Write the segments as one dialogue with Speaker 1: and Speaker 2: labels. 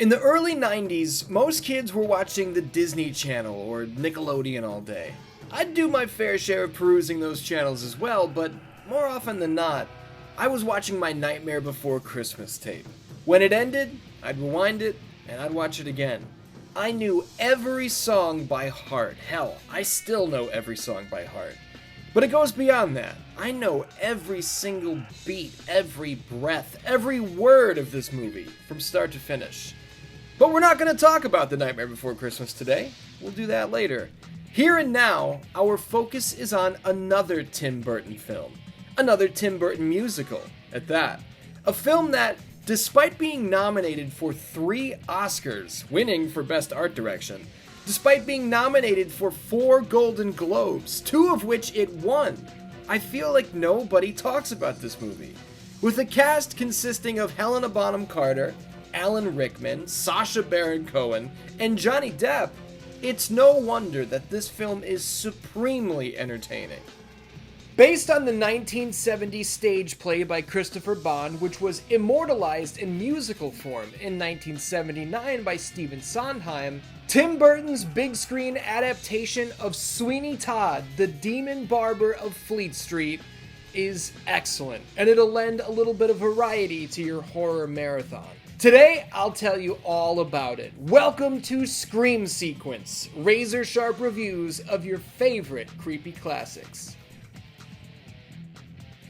Speaker 1: In the early 90s, most kids were watching the Disney Channel or Nickelodeon all day. I'd do my fair share of perusing those channels as well, but more often than not, I was watching my Nightmare Before Christmas tape. When it ended, I'd rewind it, and I'd watch it again. I knew every song by heart. Hell, I still know every song by heart. But it goes beyond that. I know every single beat, every breath, every word of this movie, from start to finish. But we're not going to talk about The Nightmare Before Christmas today. We'll do that later. Here and now, our focus is on another Tim Burton film. Another Tim Burton musical, at that. A film that, despite being nominated for 3 Oscars, winning for Best Art Direction, despite being nominated for 4 Golden Globes, 2 of which it won, I feel like nobody talks about this movie. With a cast consisting of Helena Bonham Carter, Alan Rickman, Sacha Baron Cohen, and Johnny Depp, it's no wonder that this film is supremely entertaining. Based on the 1970 stage play by Christopher Bond, which was immortalized in musical form in 1979 by Stephen Sondheim, Tim Burton's big screen adaptation of Sweeney Todd, the demon barber of Fleet Street, is excellent, and it'll lend a little bit of variety to your horror marathon. Today, I'll tell you all about it. Welcome to Scream Sequence, razor-sharp reviews of your favorite creepy classics.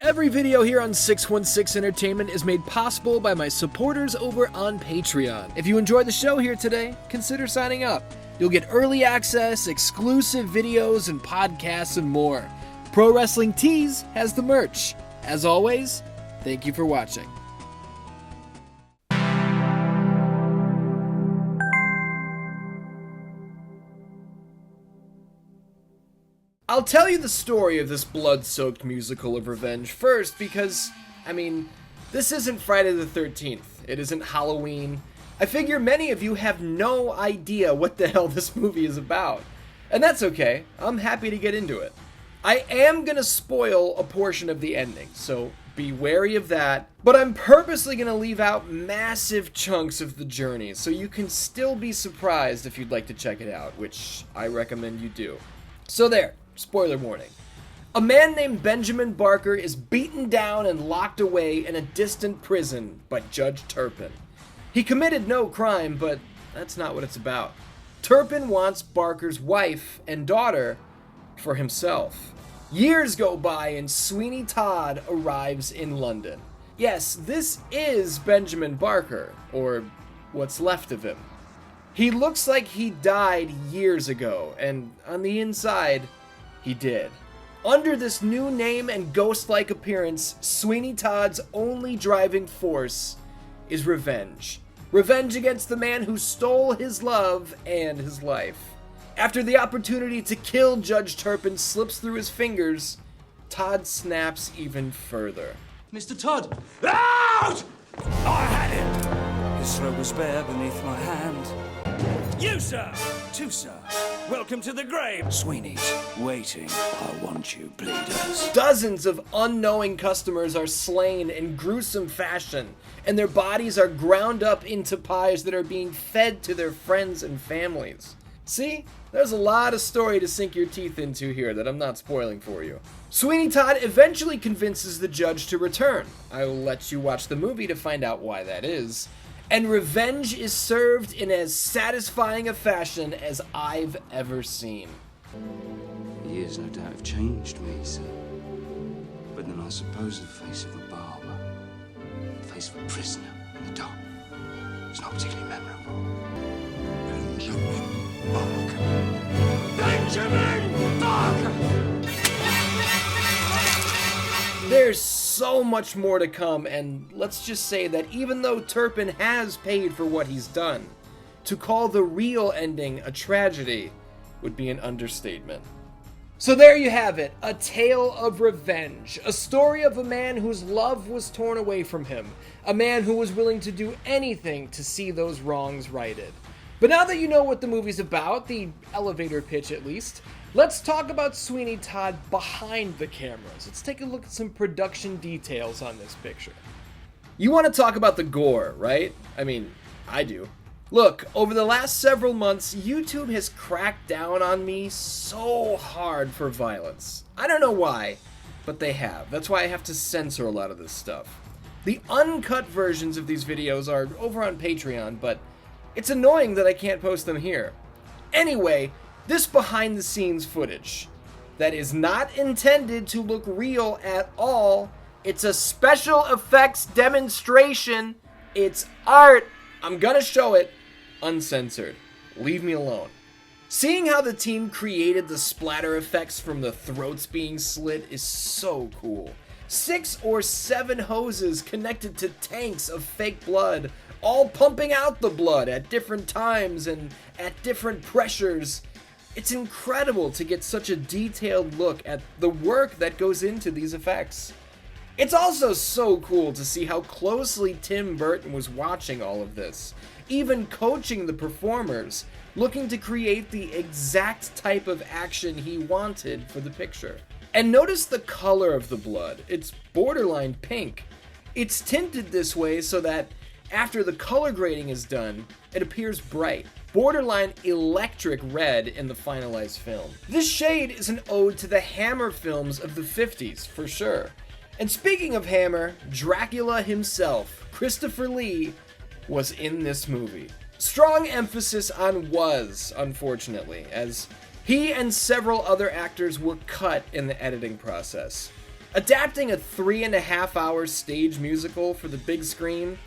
Speaker 1: Every video here on 616 Entertainment is made possible by my supporters over on Patreon. If you enjoyed the show here today, consider signing up. You'll get early access, exclusive videos and podcasts, and more. Pro Wrestling Tees has the merch. As always, thank you for watching. I'll tell you the story of this blood-soaked musical of revenge first because, this isn't Friday the 13th. It isn't Halloween. I figure many of you have no idea what the hell this movie is about. And that's okay. I'm happy to get into it. I am gonna spoil a portion of the ending, so be wary of that. But I'm purposely gonna leave out massive chunks of the journey, so you can still be surprised if you'd like to check it out, which I recommend you do. So there. Spoiler warning. A man named Benjamin Barker is beaten down and locked away in a distant prison by Judge Turpin. He committed no crime, but that's not what it's about. Turpin wants Barker's wife and daughter for himself. Years go by and Sweeney Todd arrives in London. Yes, this is Benjamin Barker, or what's left of him. He looks like he died years ago, and on the inside, he did. Under this new name and ghost-like appearance, Sweeney Todd's only driving force is revenge. Revenge against the man who stole his love and his life. After the opportunity to kill Judge Turpin slips through his fingers, Todd snaps even further.
Speaker 2: Mr. Todd! Out! I had him! His throat was bare beneath my hand. You, sir! 2, sir. Welcome to the grave. Sweeney's waiting. I want you, bleeders.
Speaker 1: Dozens of unknowing customers are slain in gruesome fashion, and their bodies are ground up into pies that are being fed to their friends and families. See? There's a lot of story to sink your teeth into here that I'm not spoiling for you. Sweeney Todd eventually convinces the judge to return. I will let you watch the movie to find out why that is. And revenge is served in as satisfying a fashion as I've ever seen.
Speaker 2: The years no doubt have changed me, sir. But then I suppose the face of a barber, the face of a prisoner in the dock, is not particularly memorable. Benjamin Barker. Benjamin Barker!
Speaker 1: There's so much more to come, and let's just say that even though Turpin has paid for what he's done, to call the real ending a tragedy would be an understatement. So there you have it, a tale of revenge, a story of a man whose love was torn away from him, a man who was willing to do anything to see those wrongs righted. But now that you know what the movie's about, the elevator pitch at least, let's talk about Sweeney Todd behind the cameras. Let's take a look at some production details on this picture. You want to talk about the gore, right? I do. Look, over the last several months, YouTube has cracked down on me so hard for violence. I don't know why, but they have. That's why I have to censor a lot of this stuff. The uncut versions of these videos are over on Patreon, but it's annoying that I can't post them here. Anyway, this behind the scenes footage that is not intended to look real at all. It's a special effects demonstration. It's art. I'm gonna show it uncensored. Leave me alone. Seeing how the team created the splatter effects from the throats being slit is so cool. 6 or 7 hoses connected to tanks of fake blood, all pumping out the blood at different times and at different pressures. It's incredible to get such a detailed look at the work that goes into these effects. It's also so cool to see how closely Tim Burton was watching all of this, even coaching the performers, looking to create the exact type of action he wanted for the picture. And notice the color of the blood. It's borderline pink. It's tinted this way so that after the color grading is done, it appears bright, borderline electric red in the finalized film. This shade is an ode to the Hammer films of the 50s, for sure. And speaking of Hammer, Dracula himself, Christopher Lee, was in this movie. Strong emphasis on was, unfortunately, as he and several other actors were cut in the editing process. Adapting a 3.5-hour stage musical for the big screen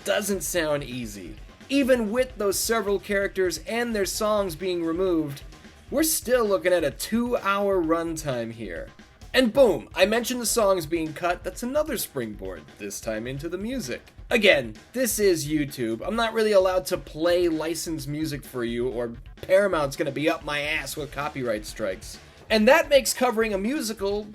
Speaker 1: doesn't sound easy. Even with those several characters and their songs being removed, we're still looking at a 2-hour runtime here. And boom, I mentioned the songs being cut, that's another springboard, this time into the music. Again, this is YouTube. I'm not really allowed to play licensed music for you, or Paramount's gonna be up my ass with copyright strikes. And that makes covering a musical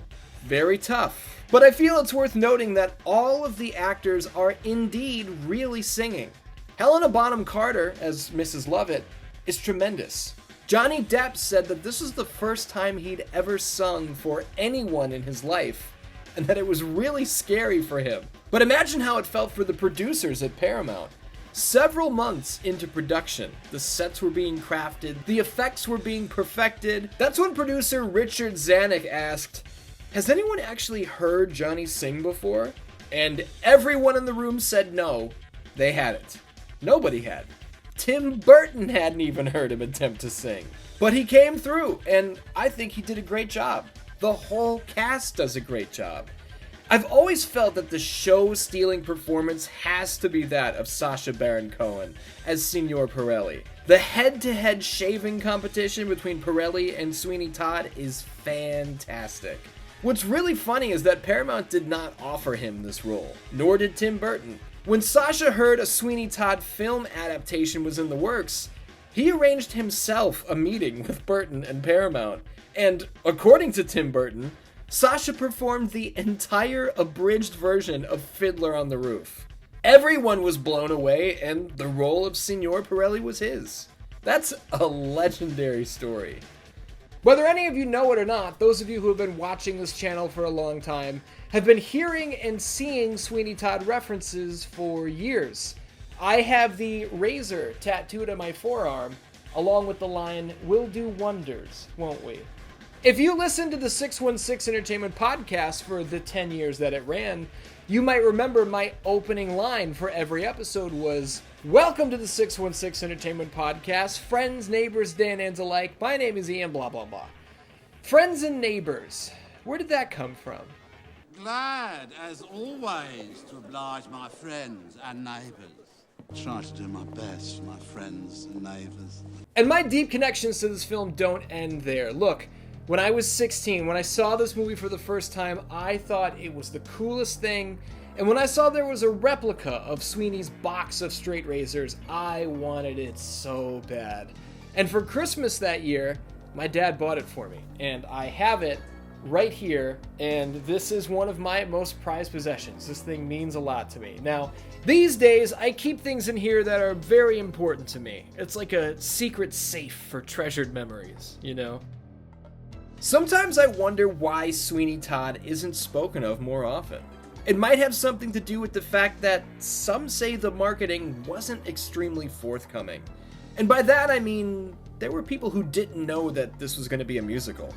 Speaker 1: very tough. But I feel it's worth noting that all of the actors are indeed really singing. Helena Bonham Carter, as Mrs. Lovett, is tremendous. Johnny Depp said that this was the first time he'd ever sung for anyone in his life, and that it was really scary for him. But imagine how it felt for the producers at Paramount. Several months into production, the sets were being crafted, the effects were being perfected. That's when producer Richard Zanuck asked, "Has anyone actually heard Johnny sing before?" And everyone in the room said no, they hadn't. Nobody had. Tim Burton hadn't even heard him attempt to sing. But he came through, and I think he did a great job. The whole cast does a great job. I've always felt that the show-stealing performance has to be that of Sacha Baron Cohen as Signor Pirelli. The head-to-head shaving competition between Pirelli and Sweeney Todd is fantastic. What's really funny is that Paramount did not offer him this role, nor did Tim Burton. When Sacha heard a Sweeney Todd film adaptation was in the works, he arranged himself a meeting with Burton and Paramount, and according to Tim Burton, Sacha performed the entire abridged version of Fiddler on the Roof. Everyone was blown away, and the role of Signor Pirelli was his. That's a legendary story. Whether any of you know it or not, those of you who have been watching this channel for a long time have been hearing and seeing Sweeney Todd references for years. I have the razor tattooed on my forearm, along with the line, "We'll do wonders, won't we?" If you listened to the 616 Entertainment podcast for the 10 years that it ran, you might remember my opening line for every episode was, "Welcome to the 616 Entertainment podcast, friends, neighbors, Dan and alike. My name is Ian, blah, blah, blah." Friends and neighbors. Where did that come from?
Speaker 3: Glad, as always, to oblige my friends and neighbours. Try to do my best, my friends and neighbours.
Speaker 1: And my deep connections to this film don't end there. Look, when I was 16, when I saw this movie for the first time, I thought it was the coolest thing. And when I saw there was a replica of Sweeney's box of straight razors, I wanted it so bad. And for Christmas that year, my dad bought it for me. And I have it right here, and this is one of my most prized possessions. This thing means a lot to me. Now, these days, I keep things in here that are very important to me. It's like a secret safe for treasured memories, you know? Sometimes I wonder why Sweeney Todd isn't spoken of more often. It might have something to do with the fact that some say the marketing wasn't extremely forthcoming. And by that I mean, there were people who didn't know that this was going to be a musical.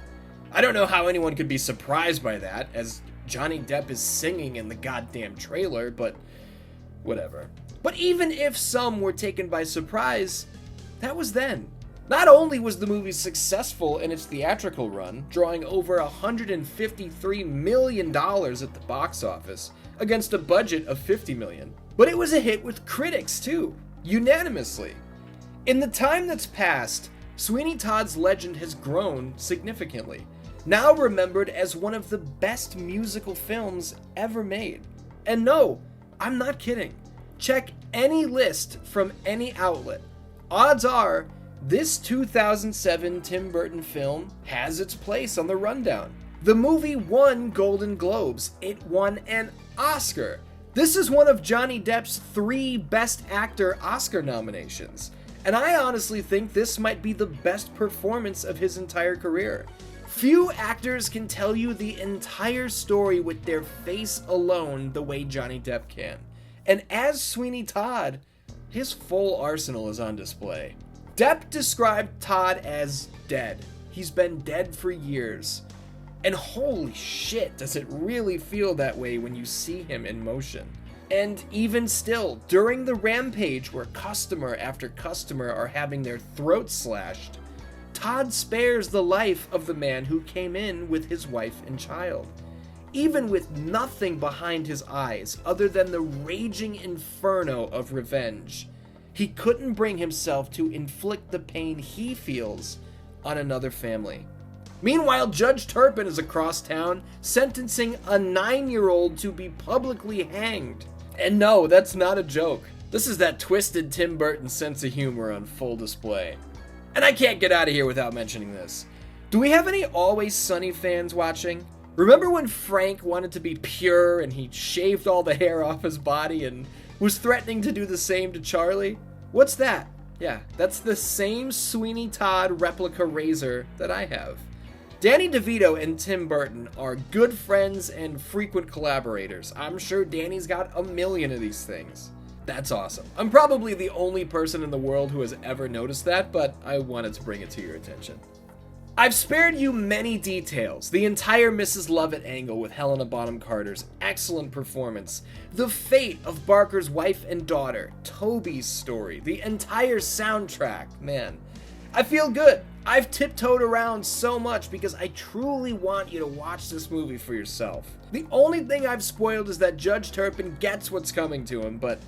Speaker 1: I don't know how anyone could be surprised by that, as Johnny Depp is singing in the goddamn trailer, but whatever. But even if some were taken by surprise, that was then. Not only was the movie successful in its theatrical run, drawing over $153 million at the box office, against a budget of $50 million, but it was a hit with critics too, unanimously. In the time that's passed, Sweeney Todd's legend has grown significantly, now remembered as one of the best musical films ever made. And no, I'm not kidding. Check any list from any outlet. Odds are, this 2007 Tim Burton film has its place on the rundown. The movie won Golden Globes. It won an Oscar. This is one of Johnny Depp's 3 Best Actor Oscar nominations. And I honestly think this might be the best performance of his entire career. Few actors can tell you the entire story with their face alone the way Johnny Depp can. And as Sweeney Todd, his full arsenal is on display. Depp described Todd as dead. He's been dead for years. And holy shit, does it really feel that way when you see him in motion. And even still, during the rampage where customer after customer are having their throats slashed, Todd spares the life of the man who came in with his wife and child. Even with nothing behind his eyes other than the raging inferno of revenge, he couldn't bring himself to inflict the pain he feels on another family. Meanwhile, Judge Turpin is across town sentencing a 9-year-old to be publicly hanged. And no, that's not a joke. This is that twisted Tim Burton sense of humor on full display. And I can't get out of here without mentioning this. Do we have any Always Sunny fans watching? Remember when Frank wanted to be pure and he shaved all the hair off his body and was threatening to do the same to Charlie? What's that? Yeah, that's the same Sweeney Todd replica razor that I have. Danny DeVito and Tim Burton are good friends and frequent collaborators. I'm sure Danny's got a million of these things. That's awesome. I'm probably the only person in the world who has ever noticed that, but I wanted to bring it to your attention. I've spared you many details, the entire Mrs. Lovett angle with Helena Bonham Carter's excellent performance, the fate of Barker's wife and daughter, Toby's story, the entire soundtrack, man. I feel good. I've tiptoed around so much because I truly want you to watch this movie for yourself. The only thing I've spoiled is that Judge Turpin gets what's coming to him, but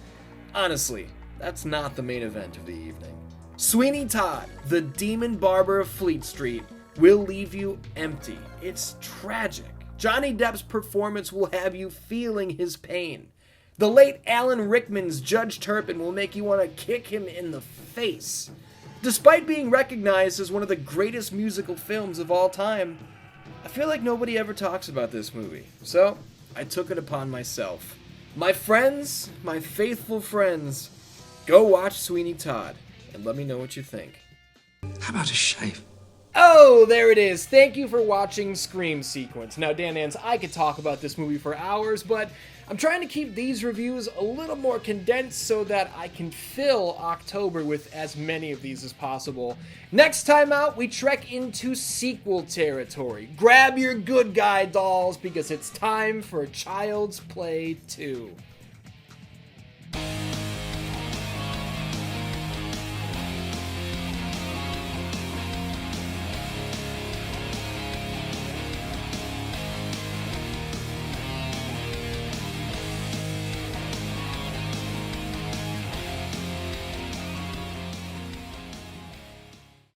Speaker 1: honestly, that's not the main event of the evening. Sweeney Todd, the demon barber of Fleet Street, will leave you empty. It's tragic. Johnny Depp's performance will have you feeling his pain. The late Alan Rickman's Judge Turpin will make you want to kick him in the face. Despite being recognized as one of the greatest musical films of all time, I feel like nobody ever talks about this movie. So, I took it upon myself. My friends, my faithful friends, go watch Sweeney Todd and let me know what you think.
Speaker 2: How about a shave?
Speaker 1: Oh, there it is. Thank you for watching Scream Sequence. Now, Dan Nance, I could talk about this movie for hours, but I'm trying to keep these reviews a little more condensed so that I can fill October with as many of these as possible. Next time out, we trek into sequel territory. Grab your good guy dolls because it's time for Child's Play 2.